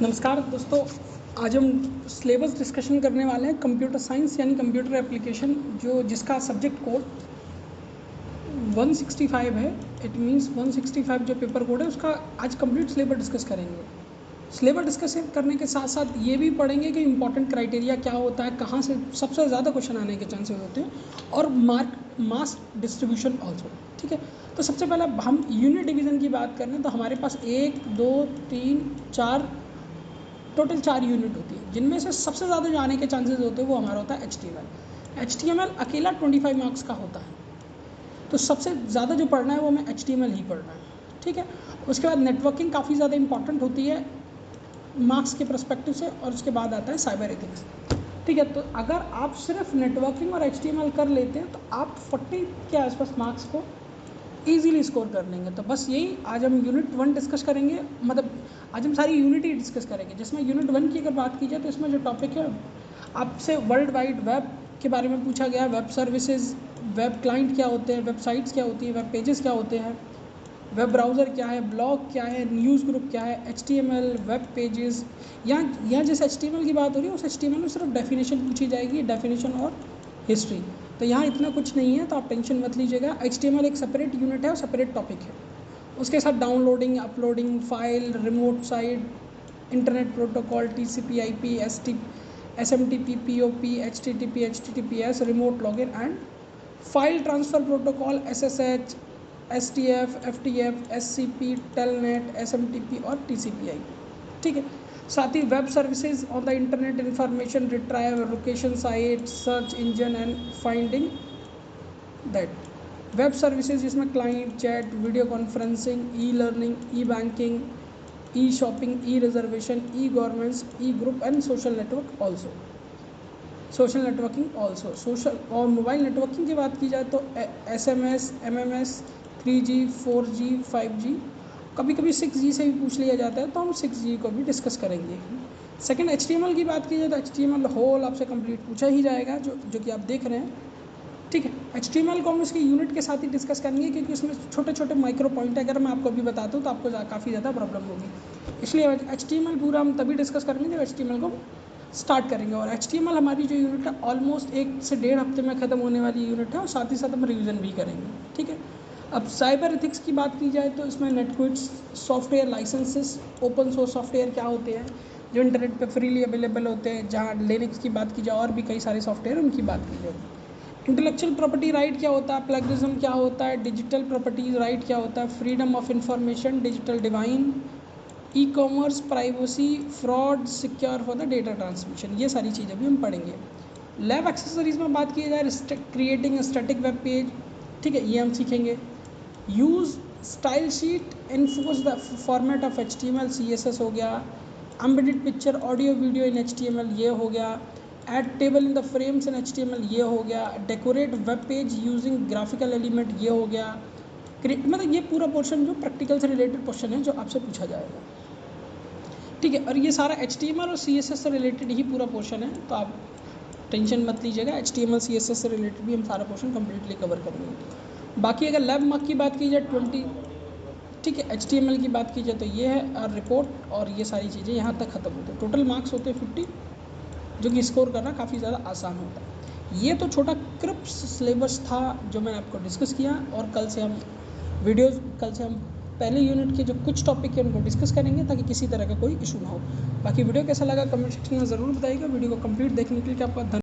नमस्कार दोस्तों, आज हम सिलेबस डिस्कशन करने वाले हैं कंप्यूटर साइंस यानी कंप्यूटर एप्लीकेशन जिसका सब्जेक्ट कोड 165 है। इट मींस 165 जो पेपर कोड है उसका आज कंप्लीट सिलेबस डिस्कस करेंगे। सिलेबस डिस्कस करने के साथ साथ ये भी पढ़ेंगे कि इंपॉर्टेंट क्राइटेरिया क्या होता है, कहाँ से सबसे ज़्यादा क्वेश्चन आने के चांसेस होते हैं और मास डिस्ट्रीब्यूशन ऑल्सो। ठीक है, तो सबसे पहले हम यूनिट डिवीज़न की बात करें तो हमारे पास 1 2 3 4 टोटल 4 यूनिट होती है, जिनमें से सबसे ज़्यादा जो आने के चांसेस होते हैं वो हमारा होता है HTML अकेला 25 मार्क्स का होता है, तो सबसे ज़्यादा जो पढ़ना है वो हमें HTML ही पढ़ना है। ठीक है, उसके बाद नेटवर्किंग काफ़ी ज़्यादा इंपॉर्टेंट होती है मार्क्स के पर्सपेक्टिव से, और उसके बाद आता है साइबर एथिक्स। ठीक है, तो अगर आप सिर्फ नेटवर्किंग और HTML कर लेते हैं तो आप 40 के आसपास मार्क्स को ईजीली स्कोर कर लेंगे। तो बस यही आज हम यूनिट 1 डिस्कस करेंगे, मतलब आज हम सारी यूनिट ही डिस्कस करेंगे, जिसमें यूनिट 1 की अगर बात की जाए तो इसमें जो टॉपिक है आपसे वर्ल्ड वाइड वेब के बारे में पूछा गया। वेब सर्विसेज, वेब क्लाइंट क्या होते हैं, वेबसाइट्स क्या होती है, वेब पेजेस क्या होते हैं, वेब ब्राउज़र क्या है, ब्लॉग क्या है, न्यूज़ ग्रुप क्या है, HTML, वेब पेजेस। यहाँ जैसे HTML की बात हो रही है उस HTML में सिर्फ डेफिनेशन पूछी जाएगी, डेफिनेशन और हिस्ट्री। तो यहाँ इतना कुछ नहीं है, तो आप टेंशन मत लीजिएगा। HTML एक सेपरेट यूनिट है और सेपरेट टॉपिक है। उसके साथ downloading, uploading, file, remote site, internet protocol, TCP/IP, SMTP, POP, HTTP, HTTPS, remote login and file transfer protocol, SSH, STF, FTF, SCP, telnet, SMTP और TCP/IP। ठीक है, साथ ही web services on the internet, information retrieve, location site, search engine and finding that. Web services जिसमें client, chat, video conferencing, e learning, e banking, e shopping, e reservation, e governance, e group and social network also, social networking also. Social और mobile networking की बात की जाए तो SMS, MMS, 3G, 4G, 5G, कभी कभी 6G से भी पूछ लिया जाता है, तो हम 6G को भी डिस्कस करेंगे। सेकंड, HTML की बात की जाए तो HTML होल आपसे कंप्लीट पूछा ही जाएगा, जो कि आप देख रहे हैं। ठीक है, HTML को हम इसके यूनिट के साथ ही डिस्कस करेंगे, क्योंकि उसमें छोटे छोटे माइक्रो पॉइंट है। अगर मैं आपको अभी बताता हूँ तो आपको काफ़ी ज़्यादा प्रॉब्लम होगी, इसलिए HTML पूरा हम तभी डिस्कस करेंगे जब HTML को स्टार्ट करेंगे। और HTML हमारी जो यूनिट है ऑलमोस्ट 1 से 1.5 हफ्ते में ख़त्म होने वाली यूनिट है, और साथ ही साथ हम रिवीजन भी करेंगे। ठीक है, अब साइबर एथिक्स की बात की जाए तो इसमें netiquettes, software licenses, open source software क्या होते हैं जो इंटरनेट पे फ्रीली अवेलेबल होते हैं, जहाँ लिनक्स की बात की जाए और भी कई सारे सॉफ्टवेयर उनकी बात की जाए। इंटेलेक्चुअल प्रॉपर्टी राइट क्या होता है, प्लगरिज्म क्या होता है, डिजिटल प्रॉपर्टीज राइट क्या होता है, freedom of information, digital divine, e commerce, privacy, fraud, secure for the data transmission, ये सारी चीज़ें भी हम पढ़ेंगे। लैब एक्सेसरीज में बात की जाए, क्रिएटिंग स्टैटिक वेब पेज, ठीक है, ये हम सीखेंगे। Use style sheet, enforce the format of HTML, CSS हो गया। एम्बेडेड पिक्चर, ऑडियो, वीडियो इन HTML, ये हो गया। Add table in the frames in HTML, ये हो गया। Decorate web page using graphical element, ये हो गया। मतलब ये पूरा पोर्शन जो प्रैक्टिकल से रिलेटेड क्वेश्चन है जो आपसे पूछा जाएगा। ठीक है, और ये सारा HTML और CSS से रिलेटेड ही पूरा पोर्शन है, तो आप टेंशन मत लीजिएगा। HTML CSS से रिलेटेड भी हम सारा पोर्शन कम्प्लीटली कवर करेंगे। बाकी अगर लैब मार्क की बात की जाए 20, ठीक है, HTML की बात की जाए तो ये है, और रिपोर्ट और ये सारी चीज़ें यहाँ तक ख़त्म होते हैं। टोटल मार्क्स होते हैं 50, जो कि स्कोर करना काफ़ी ज़्यादा आसान होता है। ये तो छोटा क्रिप्स सिलेबस था जो मैंने आपको डिस्कस किया, और कल से हम पहले यूनिट के जो कुछ टॉपिक है उनको डिस्कस करेंगे, ताकि किसी तरह का कोई इशू ना हो। बाकी वीडियो कैसा लगा कमेंट सेक्शन में ज़रूर बताइएगा। वीडियो को कंप्लीट देखने के लिए आपका धन्यवाद।